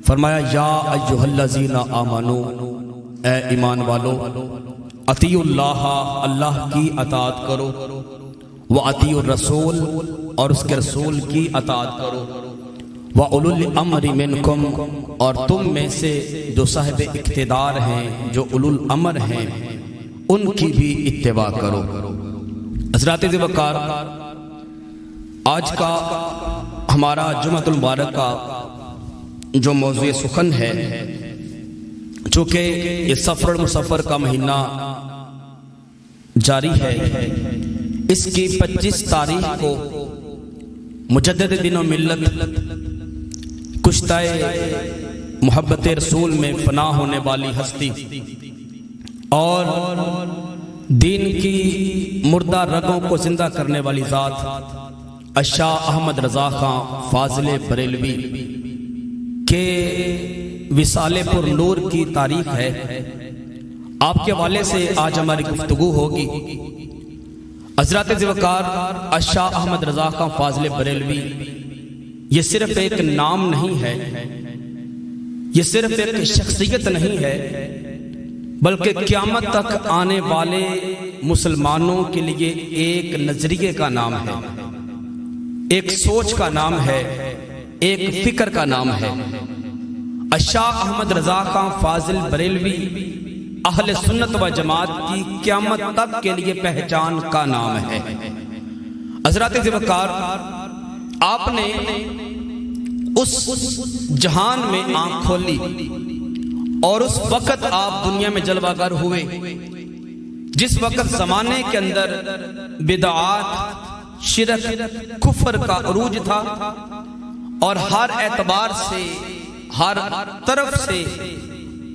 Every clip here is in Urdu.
فرمایا یا ایھا الذین آمنو، اے ایمان والو، اطیعوا اللہ، اللہ کی اطاعت کرو، وَأَطِیعُوا الرَّسُولَ، اور اس کے رسول کی اطاعت کرو، وَأُولُو الْأَمْرِ مِنْکُمْ، اور تم میں سے جو صاحب اقتدار ہیں، جو اولو الامر ہیں، ان کی بھی اتباع کرو۔ حضرات وقار، آج کا ہمارا جمعۃ المبارک کا جو موضوع سخن ہے، چونکہ یہ سفر المسفر کا مہینہ جاری ہے، اس کی 25 تاریخ کو مجدد دین و ملت کشتہ محبت رسول میں فنا ہونے والی ہستی اور دین کی مردہ رگوں کو زندہ کرنے والی ذات الشاہ احمد رضا خان فاضل بریلوی کے وصال پر نور کی تاریخ ہے۔ آپ کے حوالے سے آج ہماری گفتگو ہوگی۔ حضرات وقار، الشاہ احمد رضا خان فاضل بریلوی یہ صرف ایک نام نہیں ہے، یہ صرف ایک شخصیت نہیں ہے، بلکہ قیامت تک آنے والے مسلمانوں کے لیے ایک نظریے کا نام ہے، ایک سوچ کا نام ہے، ایک فکر کا نام ہے۔ الشاہ احمد رضا خان فاضل بریلوی اہل سنت و جماعت کی قیامت تک کے لیے پہچان کا نام ہے۔ حضرات وقار، آپ نے اس جہان میں آنکھ کھولی اور اس وقت آپ دنیا میں جلوہ گر ہوئے جس وقت زمانے کے اندر بدعات، شرک، کفر کا عروج تھا اور ہر اعتبار سے، ہر طرف سے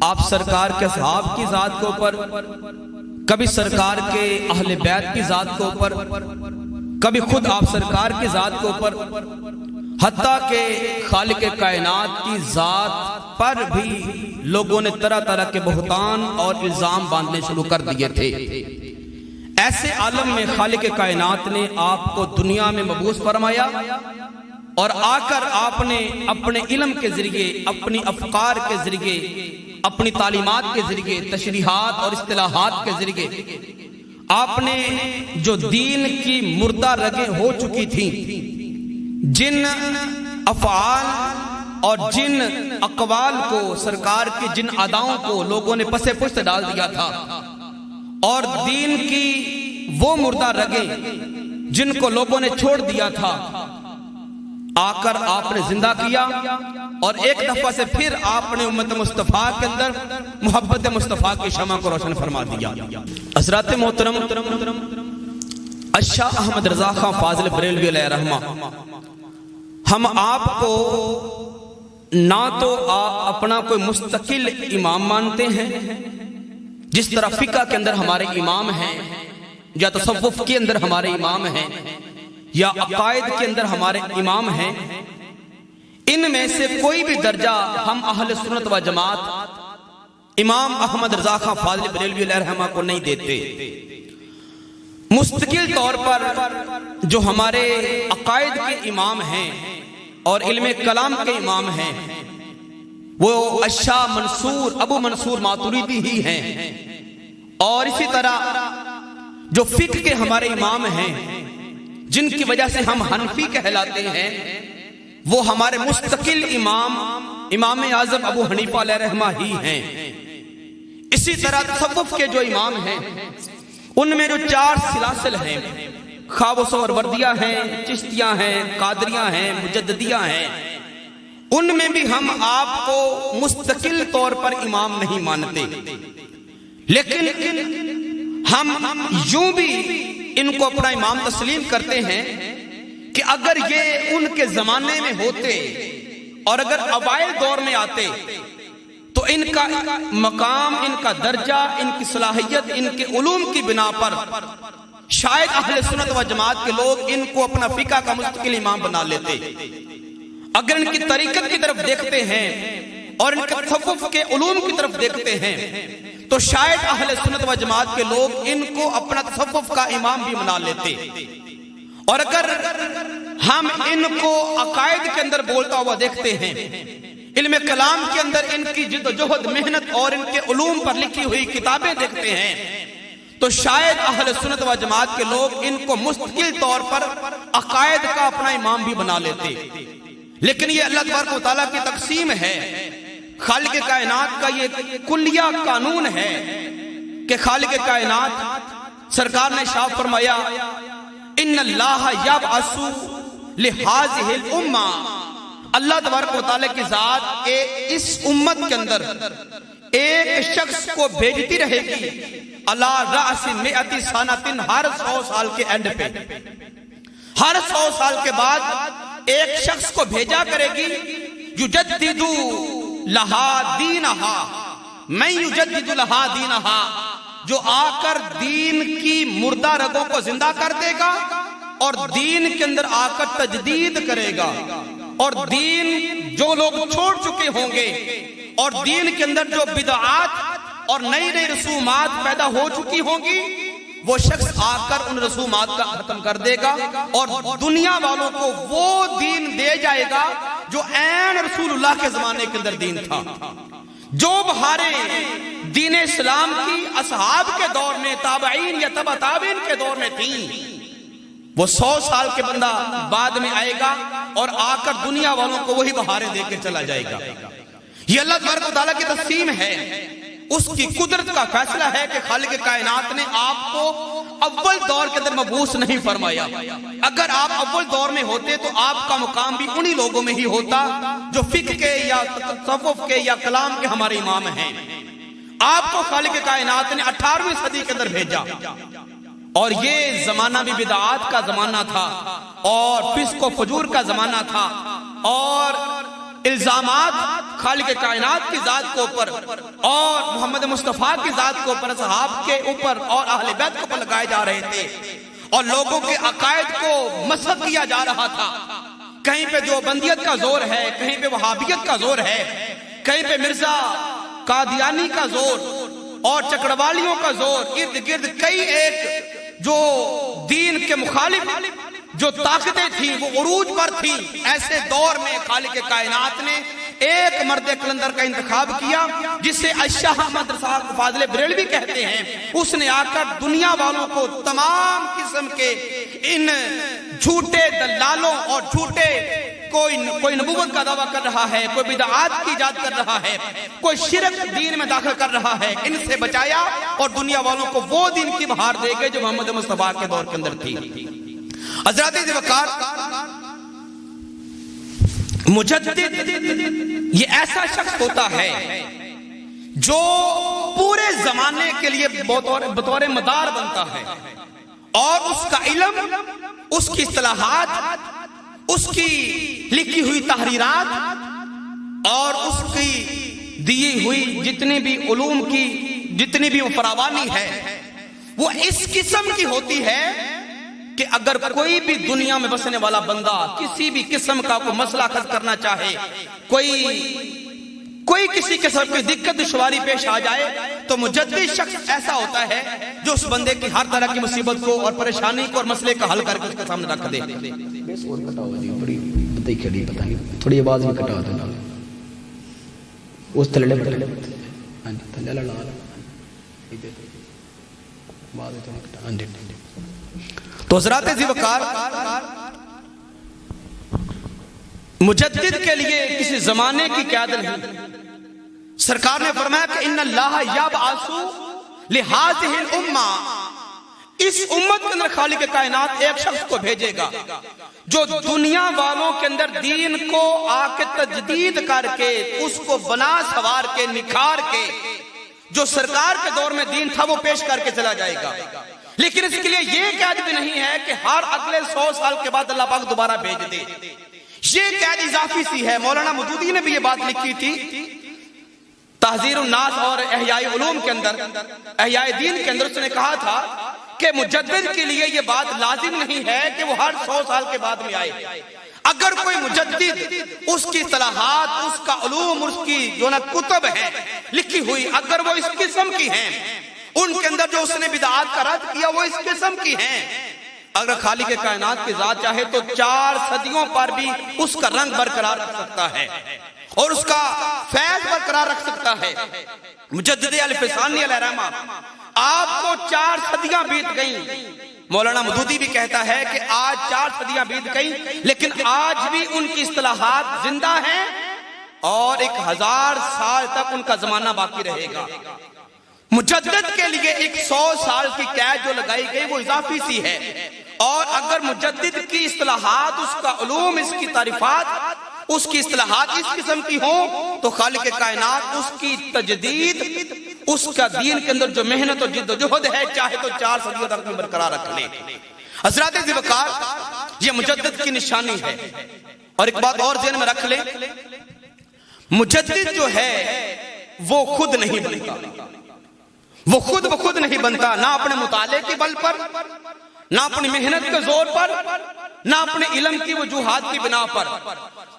آپ سرکار کے صحاب کی ذات کے اوپر، کبھی سرکار کے اہل بیت کی ذات کے اوپر، کبھی خود آپ سرکار کی ذات کے اوپر، حتیٰ کہ خالق کائنات کی ذات پر بھی لوگوں نے طرح طرح کے بہتان اور الزام باندھنے شروع کر دیے تھے۔ ایسے عالم میں خالق کائنات نے آپ کو دنیا میں مبعوث فرمایا اور آ کر آپ نے اپنے علم کے ذریعے، اپنی افکار کے ذریعے، اپنی تعلیمات کے ذریعے، تشریحات اور اصطلاحات کے ذریعے آپ نے جو دین کی مردہ رگیں ہو چکی تھیں، جن افعال اور جن اقوال کو، سرکار کی جن اداؤں کو لوگوں نے پس پشت ڈال دیا تھا، اور دین کی وہ مردہ رگیں جن کو لوگوں نے چھوڑ دیا تھا، آ کر آپ نے زندہ کیا اور ایک دفعہ سے پھر آپ نے امت مصطفیٰ کے اندر محبت مصطفیٰ کی شمع کو روشن فرما دیا۔ حضرات محترم، الشاہ احمد رضا خان فاضل بریلوی علیہ رحمہ، ہم آپ کو نہ تو اپنا کوئی مستقل امام مانتے ہیں، جس طرح فقہ کے اندر ہمارے امام ہیں، یا تصوف کے اندر ہمارے امام ہیں، یا عقائد کے اندر ہمارے امام ہیں، ان میں سے کوئی بھی درجہ ہم اہل سنت و جماعت امام احمد رضا خان فاضل بریلوی علیہ رحمہ کو نہیں دیتے۔ مستقل طور پر جو ہمارے عقائد کے امام ہیں اور علم کلام کے امام ہیں، وہ الشاہ منصور، ابو منصور ماتوریدی ہی ہیں، اور اسی طرح جو فقہ کے ہمارے امام ہیں، جن کی وجہ سے ہم حنفی کہلاتے ہیں، وہ ہمارے مستقل امام اعظم ابو حنیفہ علیہ رحمہ ہی ہیں۔ اسی طرح تصوف کے جو امام ہیں، ان میں جو 4 سلاسل ہیں، خواہ وہ سہروردیہ ہیں، چشتیہ ہیں، قادریہ ہیں، مجددیہ ہیں، ان میں بھی ہم آپ کو مستقل طور پر امام نہیں مانتے، لیکن ہم یوں بھی ان کو اپنا امام تسلیم کرتے ہیں کہ اگر یہ ان کے زمانے میں ہوتے اور اگر اوائل دور میں آتے تو ان کا مقام، ان کا درجہ، ان کی صلاحیت، ان کے علوم کی بنا پر شاید اہل سنت و جماعت کے لوگ ان کو اپنا فقہ کا مستقل امام بنا لیتے۔ اگر ان کی طریقت کی طرف دیکھتے ہیں اور ان کے تصوف کے علوم کی طرف دیکھتے ہیں تو شاید اہل سنت و جماعت کے لوگ ان کو اپنا تصوف کا امام بھی بنا لیتے۔ اور اگر ہم ان کو عقائد کے اندر بولتا ہوا دیکھتے ہیں، علم کلام کے اندر ان کی جد و جہد محنت اور ان کے علوم پر لکھی ہوئی کتابیں دیکھتے ہیں تو شاید اہل سنت و جماعت کے لوگ ان کو مستقل طور پر عقائد کا اپنا امام بھی بنا لیتے، لیکن یہ اللہ تبارک و تعالیٰ کی تقسیم ہے، خالق کائنات کا یہ کلیہ قانون ہے کہ خالق کائنات سرکار نے ارشاد فرمایا ان اللہ یبعث لہذہ الامہ، اللہ تبارک و تعالیٰ کی ذات اس امت کے اندر ایک شخص کو بھیجتی رہے گی علی رأس مئۃ سنۃ، ہر 100 سال کے اینڈ پہ، ہر 100 سال کے بعد ایک شخص کو بھیجا کرے گی یجدد لہا دینہا، میں یجدد لہا دینہا، جو آ کر دین کی مردہ رگوں کو زندہ کر دے گا اور دین کے اندر آ کر تجدید کرے گا، اور دین جو لوگ چھوڑ چکے ہوں گے اور دین کے اندر جو بدعات اور نئی نئی رسومات پیدا ہو چکی ہوں گی وہ شخص آ کر ان رسومات کا ختم کر دے گا اور دنیا والوں کو وہ دین دے جائے گا جو عین رسول اللہ کے زمانے کے اندر دین تھا، جو بہاریں دین اسلام کی اصحاب کے دور میں، تابعین یا تبع تابعین کے دور میں تھیں، وہ 100 سال کے بندہ بعد میں آئے گا اور آ کر دنیا والوں کو وہی بہاریں دے کے چلا جائے گا۔ یہ اللہ تبارک و تعالیٰ کی تقسیم ہے، اس کی قدرت کا فیصلہ ہے کہ خالق کائنات نے آپ کو اول دور کے اندر مبعوث نہیں فرمایا۔ اگر آپ اول دور میں ہوتے تو آپ کا مقام بھی انہی لوگوں میں ہی ہوتا جو فقہ کے یا تصوف کے یا کلام کے ہمارے امام ہیں۔ آپ کو خالق کائنات نے 18ویں صدی کے اندر بھیجا اور یہ زمانہ بھی بدعات کا زمانہ تھا اور فسق و فجور کا زمانہ تھا اور الزامات خالق کائنات کی ذات کے اوپر اور محمد مصطفیٰ کی ذات کے اوپر، اصحاب کے اوپر اور اہل بیت کے اوپر لگائے جا رہے تھے اور لوگوں کے عقائد کو مسخ کیا جا رہا تھا۔ کہیں پہ دیوبندیت کا زور ہے، کہیں پہ وہابیت کا زور ہے، کہیں پہ مرزا قادیانی کا زور اور چکڑوالیوں کا زور، ارد گرد کئی ایک جو دین کے مخالف جو طاقتیں تھیں وہ عروج پر تھیں۔ ایسے دور میں خالق کائنات نے ایک مرد قلندر کا انتخاب کیا جسے الشاہ احمد رضا فاضل بریلوی کہتے ہیں۔ اس نے آ کر دنیا والوں کو تمام قسم کے ان جھوٹے دلالوں اور جھوٹے کوئی نبوت کا دعویٰ کر رہا ہے، کوئی بدعات کی ایجاد کر رہا ہے، کوئی شرک دین میں داخل کر رہا ہے، ان سے بچایا اور دنیا والوں کو وہ دین کی بہار دے گئے جو محمد مصطفیٰ کے دور کے اندر تھی۔ حضرات ذوالفقار، مجدد یہ ایسا شخص ہوتا ہے جو پورے زمانے کے لیے بطور مدار بنتا ہے اور اس کا علم، اس کی اصطلاحات، اس کی لکھی ہوئی تحریرات اور اس کی دی ہوئی جتنی بھی علوم کی جتنی بھی فراوانی ہے وہ اس قسم کی ہوتی ہے کہ اگر کوئی بھی دنیا میں بسنے والا بندہ کسی بھی قسم کا کوئی مسئلہ حل کرنا چاہے، کوئی کسی قسم کی دقت دشواری پیش آ جائے تو مجدد شخص ایسا ہوتا ہے جو اس بندے کی ہر طرح کی مصیبت کو اور پریشانی کو اور مسئلے کا حل کر کے اس کے سامنے رکھ دے۔ تھوڑی آواز بھی کٹا دینا اس تھلے بٹلے تھلے لڑا تو حضرات ذوالفقار، مجدد کے لیے کسی زمانے کی قیادت نہیں۔ سرکار نے فرمایا کہ ان اللہ یبعث لہذہ الامہ، اس امت کے اندر خالق کائنات ایک شخص کو بھیجے گا جو دنیا والوں کے اندر دین کو آ کے تجدید کر کے اس کو بنا سوار کے نکھار کے جو سرکار کے دور میں دین تھا وہ پیش کر کے چلا جائے گا۔ لیکن اس کے لیے یہ قید بھی نہیں ہے کہ ہر اگلے 100 سال کے بعد اللہ پاک دوبارہ بھیج دے، یہ قید اضافی سی ہے۔ مولانا مودودی نے بھی یہ بات لکھی تھی تحذیر الناس اور احیاء علوم کے اندر، احیاء دین کے اندر، اس نے کہا تھا کہ مجدد کے لیے یہ بات لازم نہیں ہے کہ وہ ہر 100 سال کے بعد میں آئے۔ اگر کوئی مجدد اس کی اصطلاحات، اس کا علوم، اس کی جو نا کتب ہے لکھی ہوئی، اگر وہ اس قسم کی ہیں، ان کے اندر جو اس نے بدعات کا رد کیا وہ اس قسم کی ہیں، اگر خالق کائنات کی ذات چاہے تو 4 صدیوں پر بھی اس کا رنگ برقرار رکھ سکتا ہے۔ اور اس کا فیض برقرار رکھ سکتا ہے۔ مجدد الفسانی علیہ الرحمہ، آپ کو 4 صدیاں بیت گئیں۔ مولانا مودودی بھی کہتا ہے کہ آج 4 صدیاں بیت گئیں، لیکن آج بھی ان کی اصطلاحات زندہ ہیں اور 1000 سال تک ان کا زمانہ باقی رہے گا۔ مجدد کے لیے 100 سال کی قید جو لگائی گئی وہ اضافی سی ہے، اور اگر مجدد کی اصطلاحات، اس کا علوم، اس کی تعریفات، اس کی اصطلاحات اس قسم کی ہوں تو خالق کائنات اس کی تجدید، اس کا دین کے اندر جو محنت و جد و جہد ہے، چاہے تو 4 صدیوں تک میں برقرار رکھ لے۔ حضرات ذوالفقار، یہ مجدد کی نشانی ہے۔ اور ایک بات اور ذہن میں رکھ لیں، مجدد جو ہے وہ خود نہیں بنتا، وہ خود نہیں بنتا، نہ اپنے مطالعے کے بل پر، نہ اپنی محنت کے زور پر، نہ اپنے علم کی وجوہات کی بنا پر۔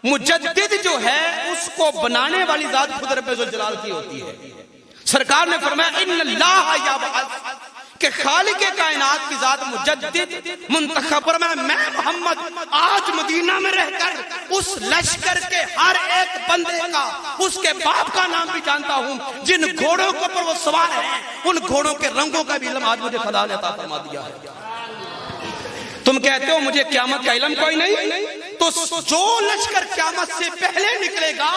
مجدد جو ہے اس کو بنانے والی ذات خود رب ذوالجلال کی ہوتی ہے۔ سرکار نے فرمایا ان اللہ یبعث، کہ خالق کائنات کی ذات مجدد منتخب، فرمایا میں محمد آج مدینہ میں رہ کر اس لشکر کے ہر ایک بندے کا، اس کے باپ کا نام بھی جانتا ہوں، جن گھوڑوں کے اوپر وہ سوار ہیں ان گھوڑوں کے رنگوں کا بھی علم آج مجھے خدا نے عطا فرما دیا ہے۔ تم کہتے ہو مجھے قیامت کا علم کوئی نہیں، تو جو لشکر قیامت سے پہلے نکلے گا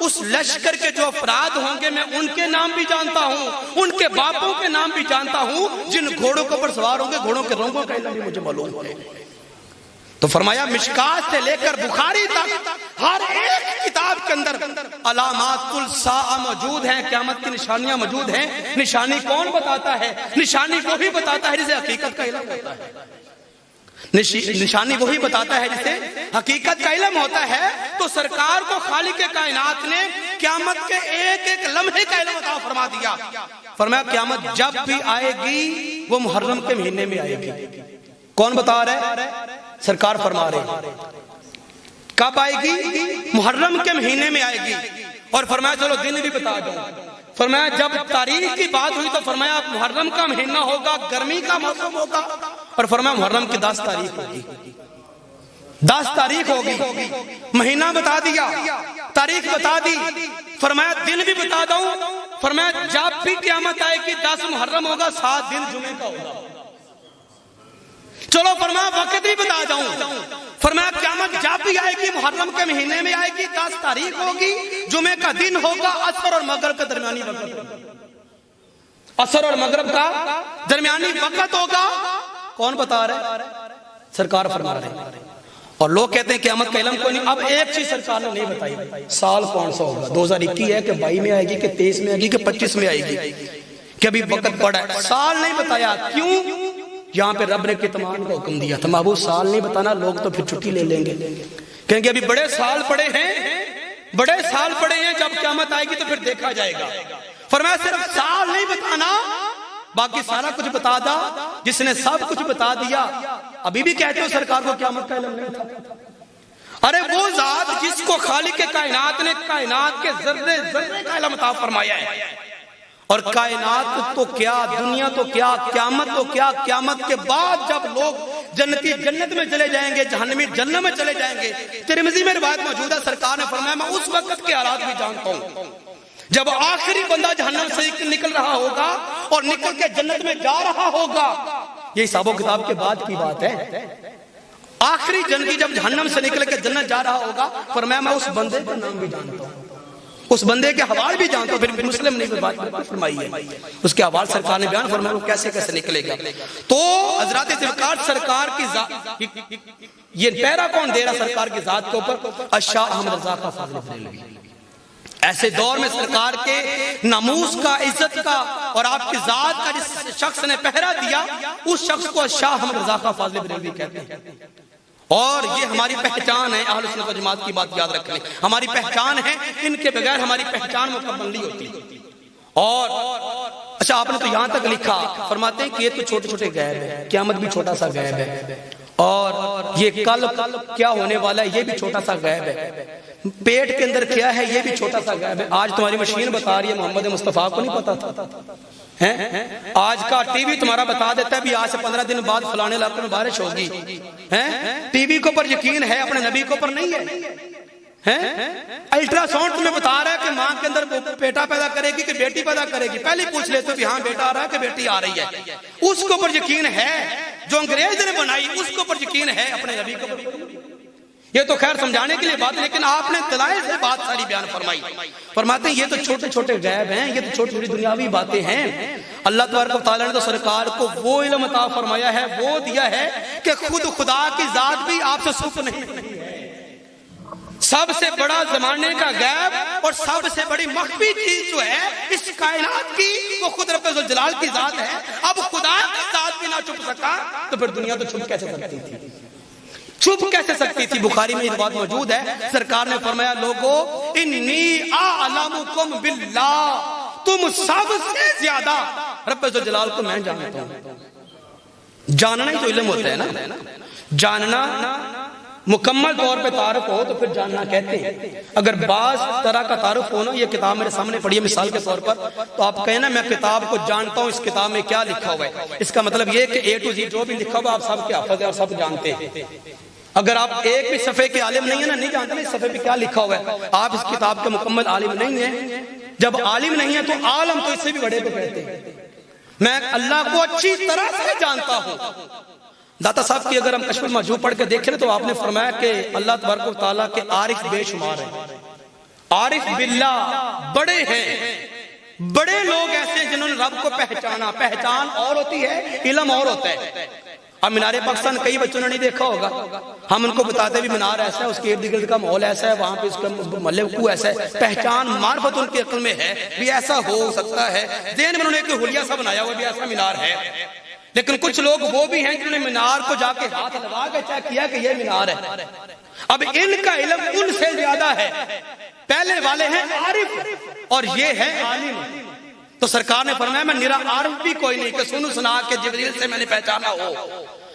اس لشکر کے جو افراد ہوں گے میں ان کے نام بھی جانتا ہوں، ان کے باپوں کے نام بھی جانتا ہوں، جن گھوڑوں کے اوپر سوار ہوں گے گھوڑوں کے رنگوں کا علم بھی مجھے معلوم ہے۔ تو فرمایا مشکات سے لے کر بخاری تک ہر ایک کتاب کے اندر علامات الساعہ موجود ہیں، قیامت کی نشانیاں موجود ہیں۔ نشانی کون بتاتا ہے؟ نشانی وہی بتاتا ہے جسے حقیقت کا علم ہوتا ہے۔ نشانی وہی بتاتا ہے جسے حقیقت کا علم ہوتا ہے۔ تو سرکار کو خالق کائنات نے قیامت کے ایک ایک لمحے کا علم عطا فرما دیا۔ فرمایا قیامت جب بھی آئے گی وہ محرم کے مہینے میں آئے گی۔ کون بتا رہے ہیں؟ سرکار فرما رہے کب آئے گی؟ محرم کے مہینے میں آئے گی۔ اور فرمایا چلو دن بھی بتا دو۔ فرمایا جب تاریخ کی بات ہوئی تو فرمایا محرم کا مہینہ ہوگا، گرمی کا موسم ہوگا، اور فرمایا محرم کی 10 تاریخ ہوگی، 10 تاریخ ہوگی۔ مہینہ بتا دیا، تاریخ بتا دی، فرمایا دن بھی بتا دوں۔ فرمایا جب بھی قیامت آئے گی 10 محرم ہوگا، 7 دن جمعے کا ہوگا۔ چلو فرمایا وقت بھی بتا دوں۔ فرمایا قیامت جب بھی آئے گی محرم کے مہینے میں آئے گی، 10 تاریخ ہوگی، جمعے کا دن ہوگا، عصر اور مغرب کا درمیانی وقت ہوگا، عصر اور مغرب کا درمیانی وقت ہوگا۔ کون بتا رہے؟ سرکار فرما رہے ہیں۔ اور لوگ کہتے ہیں قیامت کا علم کوئی نہیں۔ اب ایک چیز سرکار نے نہیں بتائی، سال کون سا ہوگا، 2021 ہے کہ 22 میں آئے گی کہ 23 میں آئے گی کہ 25 میں آئے گی، کہ ابھی وقت بڑا ہے، سال نہیں بتایا۔ کیوں؟ یہاں پہ رب نے کتمان کا حکم دیا تھا، محبوب سال نہیں بتانا، لوگ تو پھر چھٹی لے لیں گے، کہیں گے ابھی بڑے سال پڑے ہیں، بڑے سال پڑے ہیں، جب قیامت آئے گی تو پھر دیکھا جائے گا۔ فرمایا صرف سال نہیں بتانا، باقی سارا کچھ بتا دا۔ جس نے سب کچھ بتا دیا، ابھی بھی کہتے ہو سرکار کو قیامت کا علم نہیں تھا۔ ارے وہ ذات جس کو خالق کائنات نے کائنات کے ذرے ذرے کا علم عطا فرمایا ہے، اور کائنات تو کیا، دنیا تو کیا، قیامت تو کیا، قیامت کے بعد جب لوگ جنتی جنت میں چلے جائیں گے، جہنمی جہنم میں چلے جائیں گے۔ ترمذی میں روایت موجود ہے، سرکار نے فرمایا میں اس وقت کے حالات بھی جانتا ہوں جب آخری بندہ جہنم سے نکل رہا ہوگا اور نکل کے جنت میں جا رہا ہوگا۔ یہ حساب و کتاب کے بعد کی بات ہے۔ آخری جنتی جب جہنم سے نکل کے جنت جا رہا ہوگا، فرمایا میں اس بندے کا نام بھی جانتا ہوں، اس بندے کے حوال بھی جانتا ہوں۔ پھر مسلم نے بات فرمائی ہے، اس کے حوال سرکار نے بیان فرمایا وہ کیسے کیسے نکلے گا۔ تو حضرات ذوالفقار سرکار کی ذات، یہ پہرا کون دے رہا سرکار کی ذات کے اوپر؟ شاہ احمد رضا کا فاضل بریلوی۔ ایسے دور میں سرکار کے ناموس کا، عزت کا اور آپ کی ذات کا جس شخص نے پہرا دیا، اس شخص کو شاہ احمد رضا کا فاضل بریلوی کہتے ہیں۔ اور یہ ہماری پہچان ہے، اہل سنت و جماعت کی بات یاد رکھ لیں، ہماری پہچان ہے، ان کے بغیر ہماری پہچان مکمل نہیں ہوتی۔ اور اچھا آپ نے تو یہاں تک لکھا، فرماتے ہیں کہ یہ تو چھوٹے چھوٹے غیب ہے، قیامت بھی چھوٹا سا غیب ہے، اور یہ کل کیا ہونے والا ہے یہ بھی چھوٹا سا غیب ہے، پیٹ کے اندر کیا ہے یہ بھی چھوٹا سا غیب ہے۔ آج تمہاری مشین بتا رہی ہے، محمد مصطفیٰ کو نہیں پتا تھا۔ آج کا ٹی وی تمہارا بتا دیتا ہے بھی آج سے 15 دن بعد فلانے علاقے میں بارش ہوگی۔ ٹی وی کے اوپر یقین ہے، اپنے نبی کے اوپر نہیں الٹرا ساؤنڈ تمہیں بتا رہا ہے کہ ماں کے اندر بیٹا پیدا کرے گی کہ بیٹی پیدا کرے گی، پہلے پوچھ لیتے ہو کہ ہاں بیٹا آ رہا ہے کہ بیٹی آ رہی ہے، اس کے اوپر یقین ہے، جو انگریز نے بنائی اس کے اوپر یقین ہے، اپنے نبی کے اوپر۔ یہ تو خیر سمجھانے کے لیے بات، لیکن آپ نے دلائل سے بات ساری بیان فرمائی۔ فرماتے ہیں یہ تو چھوٹے چھوٹے غیب ہیں، یہ تو چھوٹی چھوٹی دنیاوی باتیں ہیں۔ اللہ تبارک و تعالیٰ نے تو سرکار کو وہ علم عطا فرمایا ہے، وہ دیا ہے کہ خود خدا کی ذات بھی آپ سے سپ نہیں۔ سب سے بڑا زمانے کا غیب اور سب سے بڑی مخفی چیز جو ہے اس کائنات کی، وہ خود رب ذوالجلال کی ذات ہے۔ اب خدا کی ذات بھی نہ چھپ سکا تو پھر دنیا تو چھپ کیسے سکتی تھی؟ چھپ کیسے سکتی تھی؟ بخاری میں یہ بات موجود ہے، سرکار نے فرمایا لوگو انی اعلمکم باللہ، تم سب سے زیادہ رب ذوالجلال کو میں جانتا ہوں۔ جاننا ہی تو علم ہوتا ہے نا، جاننا مکمل طور پہ تعارف ہو تو پھر جاننا کہتے ہیں۔ اگر بعض طرح کا تعارف ہو نا، یہ کتاب میرے سامنے پڑھی ہے مثال کے طور پر، تو آپ کہیں نا میں کتاب کو جانتا ہوں، اس کتاب میں کیا لکھا ہوا ہے، اس کا مطلب یہ کہ A to Z جو بھی لکھا ہوا آپ سب کے حافظ ہیں اور سب جانتے ہیں۔ اگر آپ ایک بھی صفحے کے عالم نہیں ہے نا، نہیں جانتے اس صفحے پہ کیا لکھا ہوا ہے، آپ اس کتاب کے مکمل عالم نہیں ہیں۔ جب عالم نہیں ہے تو عالم تو اس سے بھی بڑے کو کہتے ہیں۔ میں اللہ کو اچھی طرح سے جانتا ہوں۔ داتا صاحب کی اگر ہم کشف المحجوب پڑھ کے دیکھیں تو آپ نے فرمایا کہ اللہ تبارک و تعالیٰ کے عارف بے شمار ہیں، عارف باللہ بڑے ہیں، بڑے لوگ ایسے ہیں جنہوں نے رب کو پہچانا۔ پہچان اور ہوتی ہے، علم اور ہوتا ہے۔ اب مینار پاکستان کئی بچوں نے نہیں دیکھا ہوگا، ہم ان کو بتاتے بھی مینار ایسا ہے، اس کے ارد گرد کا ماحول ایسا ہے، وہاں پہ اس کا محلے کو ایسا ہے۔ پہچان معرفت ان کی عقل میں ہے بھی ایسا ہو سکتا ہے، ذہن میں انہوں نے ایک حلیہ سا بنایا ہوا بھی ایسا مینار ہے۔ لیکن کچھ لوگ وہ بھی ہیں جنہوں نے مینار کو جا کے ہاتھ لگا کے چیک کیا کہ یہ مینار ہے۔ اب ان کا علم ان سے زیادہ ہے، پہلے والے ہیں عارف اور یہ ہے عالم۔ تو سرکار نے فرمایا میں نرا عارف بھی کوئی نہیں کہ سنو سنا کے جبریل سے میں نے پہچانا ہو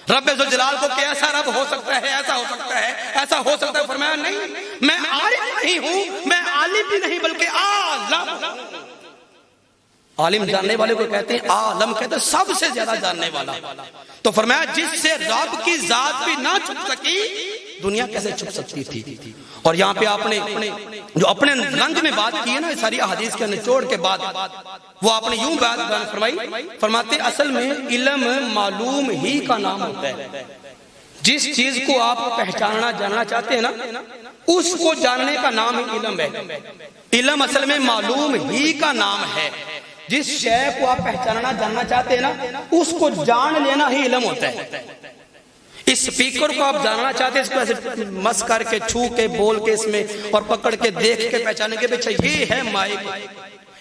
رب ذوالجلال کو کہ ایسا رب ہو سکتا ہے، ایسا ہو سکتا ہے، ایسا ہو سکتا ہے۔ فرمایا نہیں، میں عارف نہیں ہوں، میں عالم بھی نہیں بلکہ عالم۔ عالم جاننے والے کو کہتے ہیں، عالم کہتے ہیں سب سے زیادہ جاننے والا۔ تو فرمایا جس سے رب کی ذات بھی نہ چھپ سکی، دنیا کیسے چھپ سکتی تھی؟ اور یہاں پہ آپ نے جو اپنے رنگ میں بات کی ہے نا ساری احادیث کے نچوڑ کے بعد، وہ آپ نے یوں بات فرمائی، فرماتے اصل میں علم معلوم ہی کا نام ہوتا ہے۔ جس چیز کو آپ پہچاننا جاننا چاہتے ہیں نا، اس کو جاننے کا نام ہی علم ہے۔ علم اصل میں معلوم ہی کا نام ہے۔ جس شے کو آپ پہچاننا جاننا چاہتے ہیں نا، اس کو جان لینا ہی علم ہوتا ہے۔ اس سپیکر کو آپ جاننا چاہتے ہیں، اس کو ایسے مس کر کے چھو کے بول کے اس میں اور پکڑ کے دیکھ کے پہچانے کے پیچھے یہ ہے مائک،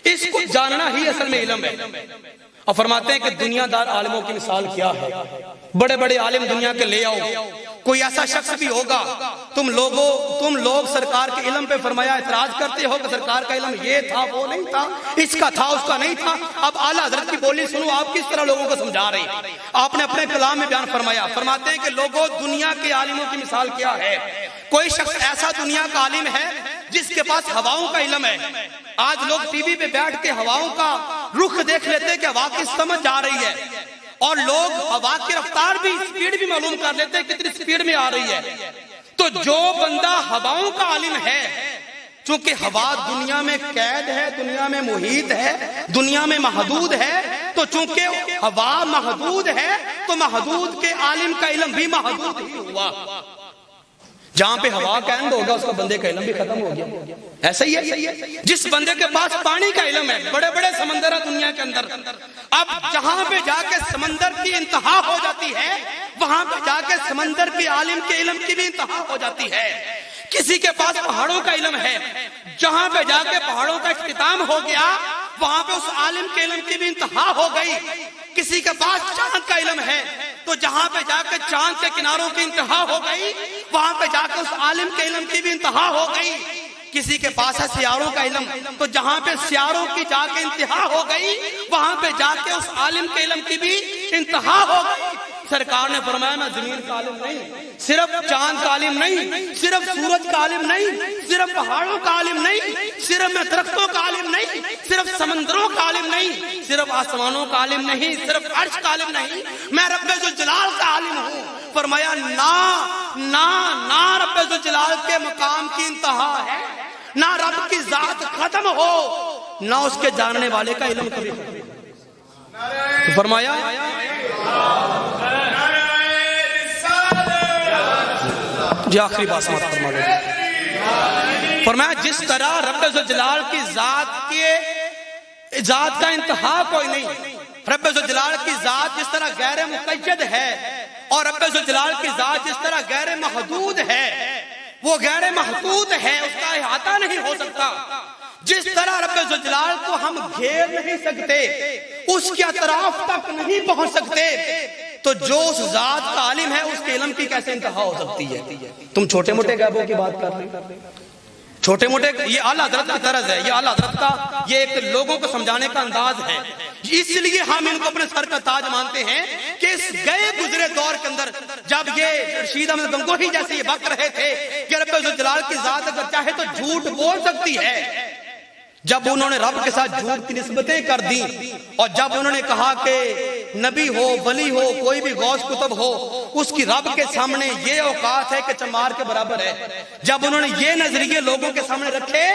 اس کو جاننا ہی اصل میں علم ہے۔ اور فرماتے ہیں کہ دنیا دار عالموں کی مثال کیا ہے، بڑے بڑے عالم دنیا کے لے آؤ، کوئی ایسا شخص بھی ہوگا، تم لوگ سرکار کے علم پہ فرمایا اعتراض کرتے ہو کہ سرکار کا علم یہ تھا وہ نہیں تھا، اس کا تھا اس کا نہیں تھا۔ اب اعلیٰ حضرت کی بولی سنو، آپ کس طرح لوگوں کو سمجھا رہے ہیں۔ آپ نے اپنے کلام میں بیان فرمایا، فرماتے ہیں کہ لوگوں دنیا کے عالموں کی مثال کیا ہے۔ کوئی شخص ایسا دنیا کا عالم ہے جس کے پاس ہواؤں کا علم ہے۔ آج لوگ ٹی وی پہ بیٹھ کے ہواؤں کا رخ دیکھ لیتے کہ ہوا کس سمجھ جا رہی ہے، اور لوگ ہوا کی رفتار بھی سپیڈ بھی معلوم کر لیتے کتنی سپیڈ میں آ رہی ہے۔ تو جو بندہ ہواؤں کا عالم ہے، چونکہ ہوا دنیا میں قید ہے، دنیا میں محیط ہے، دنیا میں محدود ہے، تو چونکہ ہوا محدود ہے تو محدود کے عالم کا علم بھی محدود ہی ہوا۔ جہاں پہ ہوا کا اند ہوگا اس کا بندے کا علم بھی ختم ہو گیا۔ ایسا ہی ہے جس بندے کے پاس پانی کا علم ہے، بڑے بڑے سمندر ہے دنیا کے اندر، اب جہاں پہ جا کے سمندر کی انتہا ہو جاتی ہے، وہاں پہ جا کے سمندر کے عالم کے علم کی بھی انتہا ہو جاتی ہے۔ کسی کے پاس پہاڑوں کا علم ہے، جہاں پہ جا کے پہاڑوں کا اختتام ہو گیا، وہاں پہ اس عالم کے علم کی بھی انتہا ہو گئی۔ کسی کے پاس چاند کا علم ہے، تو جہاں پہ جا کے چاند کے کناروں کی انتہا ہو گئی، وہاں پہ جا کے اس عالم کے علم کی بھی انتہا ہو گئی۔ کسی کے پاس ہے سیاروں کا علم، تو جہاں پہ سیاروں کی جا کے انتہا ہو گئی، وہاں پہ جا کے اس عالم کے علم کی بھی انتہا ہو گئی۔ سرکار نے فرمایا میں زمین کا عالم نہیں، صرف چاند کا عالم نہیں، صرف سورج کا عالم نہیں، صرف پہاڑوں کا عالم نہیں، صرف میں درختوں کا عالم نہیں، نہیں, صرف سمندروں کا عالم نہیں, صرف آسمانوں کا عالم نہیں, صرف عرش کا عالم نہیں, میں رب ذوالجلال کا عالم ہوں. فرمایا نہ رب ذوالجلال کے مقام کی انتہا ہے, نہ رب کی ذات ختم ہو, نہ اس کے جاننے والے کا علم کبھی ختم. فرمایا جی آخری بات سمجھ فرما دے. فرمایا جس طرح رب ذوالجلال کی ذات کا انتہا کوئی نہیں, رب ذوالجلال کی ذات جس طرح غیر مقید ہے اور رب ذوالجلال کی ذات جس طرح غیر محدود ہے, وہ غیر محدود ہے, اس کا احاطہ نہیں ہو سکتا. جس طرح رب ذوالجلال کو ہم گھیر نہیں سکتے, اس کے اطراف تک نہیں پہنچ سکتے, تو جو اس ذات کا عالم ہے اس کے علم کی کیسے انتہا ہو سکتی ہے؟ تم چھوٹے موٹے غیبوں کی بات کر رہے ہیں, چھوٹے موٹے, یہ اعلیٰ حضرت کی طرز ہے, یہ اعلیٰ حضرت کا یہ ایک لوگوں کو سمجھانے کا انداز ہے. اس لیے ہم ان کو اپنے سر کا تاج مانتے ہیں کہ اس گئے گزرے دور کے اندر جب یہ رشید احمد گنگوہی جیسے یہ بک رہے تھے کہ رب ذوالجلال کی ذات اگر چاہے تو جھوٹ بول سکتی ہے, جب انہوں نے رب کے ساتھ جھوٹ کی نسبتیں کر دی, اور جب انہوں نے کہا کہ نبی ہو, ولی ہو, کوئی بھی غوث کتب ہو, اس کی رب کے سامنے یہ اوقات ہے کہ چمار کے برابر ہے, جب انہوں نے یہ نظریے لوگوں کے سامنے رکھے,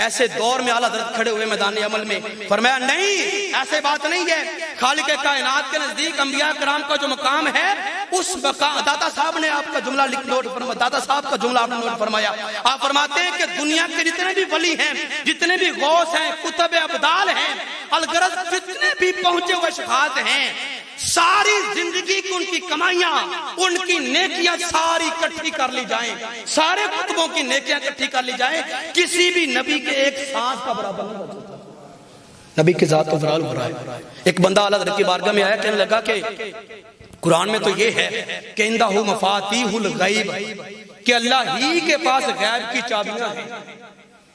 ایسے دور میں اعلیٰ حضرت کھڑے ہوئے میدان عمل میں فرمایا نہیں, ایسے بات نہیں ہے. خالق کائنات کے نزدیک انبیاء کرام کا جو مقام ہے, اس مقام, داتا صاحب نے آپ کا جملہ نوٹ فرمایا, داتا صاحب کا جملہ آپ نے نوٹ فرمایا. آپ فرماتے ہیں کہ دنیا کے جتنے بھی ولی ہیں, جتنے بھی غوث ہیں, کتب ابدال ہیں, الغرض جتنے بھی پہنچے ہوئے شفاعت ہیں, ساری زندگی کی ان کی کمائیاں, ان کی نیکیاں ساری اکٹھی کر لی جائیں, سارے کتبوں کی نیکیاں اکٹھی کر لی جائیں, کسی بھی نبی کے ایک سانس کا برابر نہیں ہو سکتا. نبی کی ذات تو فرال برا ہے. ایک بندہ اعلیٰ حضرت کی بارگاہ میں آیا, کہنے لگا کہ قرآن میں تو یہ ہے کہ اندہ مفاتیح الغیب, کہ اللہ ہی کے پاس غیب کی چابیاں ہیں.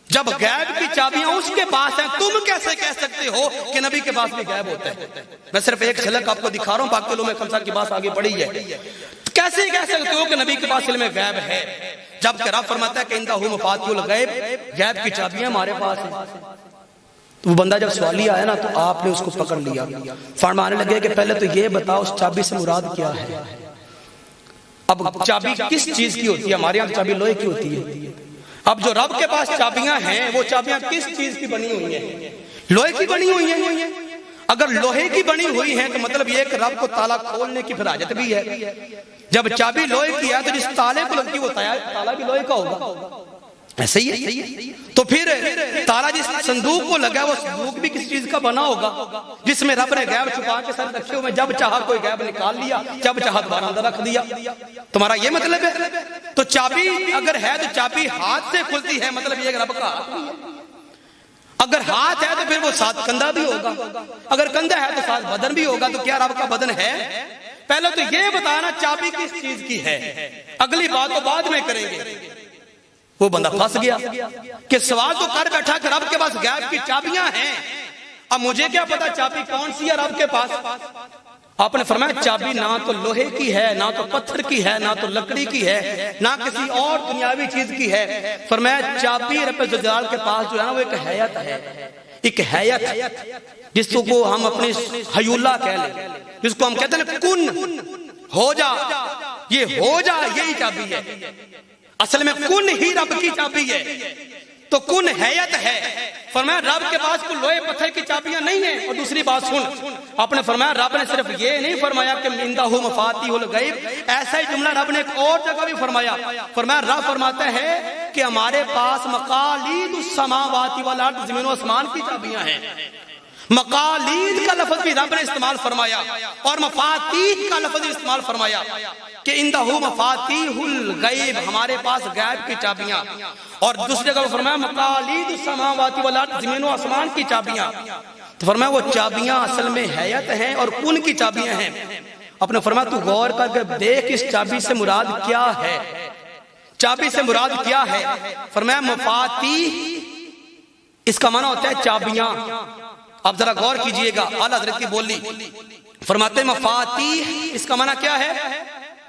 جب غیب کی چابیاں اس کے پاس ہیں, تم کیسے کہہ سکتے ہو کہ نبی کے پاس بھی غیب ہوتا ہے؟ میں صرف ایک جھلک آپ کو دکھا رہا ہوں, باقی علوم خمسہ کی بات آگے پڑھی ہے. کیسے کہہ سکتے ہو کہ نبی کے پاس علم غیب ہے, جب کہ رب فرماتا ہے کہ اندہ مفاتیح الغیب, غیب کی چابیاں ہمارے پاس ہیں. تو وہ بندہ جب سوالی آیا نا, تو آپ نے اس کو پکڑ لیا, فرمانے لگے کہ پہلے تو یہ بتاؤ اس چابی سے مراد کیا ہے. اب چابی کس چیز کی ہوتی ہے؟ ہمارے یہاں چابی لوہے کی ہوتی ہے. اب جو رب کے پاس چابیاں ہیں, وہ چابیاں کس چیز کی بنی ہوئی ہیں؟ لوہے کی بنی ہوئی ہیں. اگر لوہے کی بنی ہوئی ہیں تو مطلب یہ کہ رب کو تالا کھولنے کی پھر حاجت بھی ہے. جب چابی لوہے کی ہے تو جس تالے کو لگتی ہے وہ تالا بھی لوہے کا ہوگا, ایسے ہی ہے. تو پھر تالا جس صندوق کو لگا, وہ صندوق بھی کس چیز کا بنا ہوگا, جس میں رب نے غیب چھپا کے ساتھ رکھے ہوئے, جب چاہا کوئی غیب نکال لیا, جب چاہا دوبارہ اندر رکھ دیا. تمہارا یہ مطلب ہے؟ تو چابی اگر ہے تو چابی ہاتھ سے کھلتی ہے, مطلب یہ رب کا ہاتھ بھی ہے. اگر ہاتھ ہے تو پھر وہ ساتھ کندھا بھی ہوگا, اگر کندھا ہے تو ساتھ بدن بھی ہوگا. تو کیا رب کا بدن ہے؟ پہلے تو یہ بتانا چابی کس چیز کی ہے, اگلی بات تو بعد میں کریں گے. وہ بندہ پھنس گیا کہ سوال تو کر بیٹھا کہ رب کے پاس غیب کی چابیاں ہیں, اب مجھے کیا پتا چابی کون سی ہے رب کے پاس. آپ نے فرمایا چابی نہ تو لوہے کی ہے, نہ تو پتھر کی ہے, نہ تو لکڑی کی ہے, نہ کسی اور دنیاوی چیز کی ہے. فرمایا چابی رب ذوالجلال کے پاس جو ہے نا, وہ ایک حیات ہے, ایک حیات جس کو ہم اپنی حیولہ کہہ لیں, جس کو ہم کہتے ہیں کن ہو جا, یہ ہو جا یہی چابی ہے. اصل میں کن ہی رب کی چابی ہے, تو کن حیات ہے. فرمایا رب کے پاس کوئی لوہے پتھر کی چابیاں نہیں ہیں. اور دوسری بات سن, آپ نے فرمایا رب نے صرف یہ نہیں فرمایا کہ اندہ مفاتیح الغیب, ایسا ہی جملہ رب نے ایک اور جگہ بھی فرمایا. فرمایا رب فرماتا ہے کہ ہمارے پاس مقالید السماوات والارض, زمین و آسمان کی چابیاں ہیں. مقالید کا لفظ بھی رب نے استعمال فرمایا, اور مفاتیح کا لفظ بھی استعمال فرمایا کہ اندہ مفاتیح الغیب, ہمارے پاس غیب کی چابیاں. اور دوسری جگہ فرمایا مقالید السماوات والارض, زمین و آسمان کی چابیاں. تو فرمایا وہ چابیاں اصل میں حیات ہیں اور کن کی چابیاں ہیں. اپنے فرمایا تو غور کر کے دیکھ اس چابی سے مراد کیا ہے, چابی سے مراد کیا ہے. فرمایا مفاتیح اس کا معنی ہوتا ہے چابیاں. آپ ذرا غور کیجئے گا, اعلیٰ حضرت کی بولی. فرماتے ہیں مفاتیح اس کا معنی کیا ہے؟